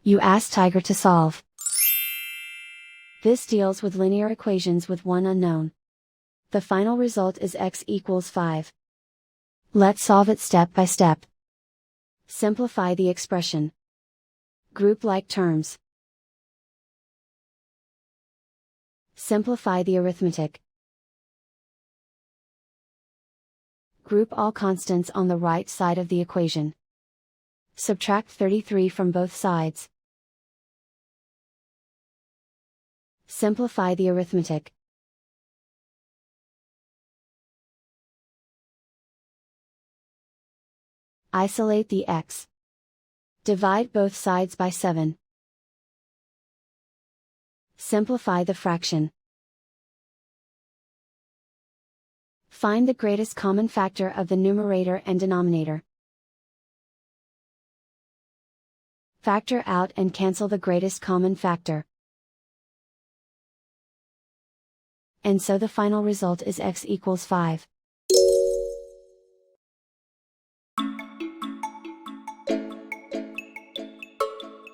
You ask Tiger to solve. This deals with linear equations with one unknown. The final result is x equals 5. Let's solve it step by step. Simplify the expression. Group like terms. Simplify the arithmetic. Group all constants on the right side of the equation. Subtract 33 from both sides. Simplify the arithmetic. Isolate the x. Divide both sides by 7. Simplify the fraction. Find the greatest common factor of the numerator and denominator. Factor out and cancel the greatest common factor. And so the final result is x equals 5.